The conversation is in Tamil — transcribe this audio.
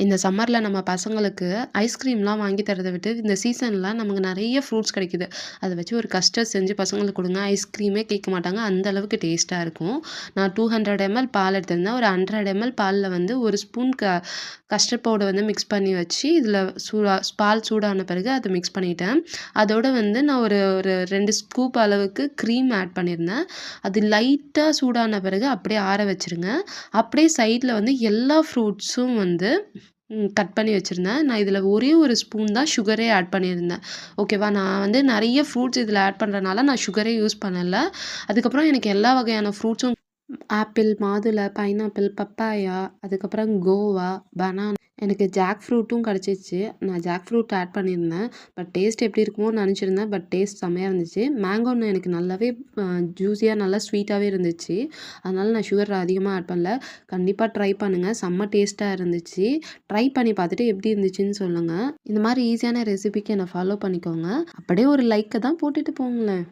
இந்த சம்மர்ல நம்ம பசங்களுக்கு ஐஸ்கிரீம்லாம் வாங்கி தரத விட்டு, இந்த சீசன்ல நமக்கு நெறைய ஃப்ரூட்ஸ் கிடைக்குது. அத வச்சு ஒரு கஸ்டர்ட் செஞ்சு பசங்களுக்கு குடுங்க. ஐஸ்கிரீமே கேட்க மாட்டாங்க. அந்த அளவுக்கு டேஸ்ட்டா இருக்கும். நான் 200 எம்எல் பால் எடுத்திருந்தேன். ஒரு 100 எம்எல் பால்ல வந்து 1 ஸ்பூன் கஸ்டர்ட் பவுடர் வந்து மிக்ஸ் பண்ணி வச்சு, இதில பால் சூடான பிறகு அத மிக்ஸ் பண்ணிட்டேன். அதோட வந்து நான் ஒரு ஒரு 2 ஸ்கூப் அளவுக்கு க்ரீம் ஆட் பண்ணியிருந்தேன். அது லைட்டா சூடான பிறகு அப்படியே ஆற வச்சுருங்க. அப்படியே சைட்ல வந்து எல்லா ஃப்ரூட்ஸும் வந்து கட் பண்ணி வச்சிருந்தேன். நான் இதில ஒரே ஒரு ஸ்பூன் தான் சுகரே ஆட் பண்ணியிருந்தேன். ஓகேவா? நான் வந்து நெறைய ஃப்ரூட்ஸ் இதில ஆட் பண்றனால நான் சுகரே யூஸ் பண்ணல. அதுக்கப்புறம் எனக்கு எல்லா வகையான ஃப்ரூட்ஸும் ஆப்பிள், மாதுளை, பைனாப்பிள், பப்பாயா, அதுக்கப்புறம் கோவா, பனானா எனக்கு ஜாக் ஃப்ரூட்டும் கிடச்சிச்சு. நான் ஜாக் ஃப்ரூட் ஆட் பண்ணியிருந்தேன். பட் டேஸ்ட் எப்படி இருக்குமோன்னு நெனச்சிருந்தேன். பட் டேஸ்ட் செம்மையா இருந்துச்சு. மேங்கோன்னு எனக்கு நல்லாவே ஜூஸியா நல்லா ஸ்வீட்டாவே இருந்துச்சு. அதனால நான் சுகர் அதிகமா ஆட் பண்ணல. கண்டிப்பா ட்ரை பண்ணுங்க. செம்ம டேஸ்ட்டா இருந்துச்சு. ட்ரை பண்ணி பார்த்துட்டு எப்படி இருந்துச்சுன்னு சொல்லுங்க. இந்த மாரி ஈஸியான ரெசிபிக்கு என்ன ஃபாலோ பண்ணிக்கோங்க. அப்படியே ஒரு லைக்க தான் போட்டுட்டு போங்களேன்.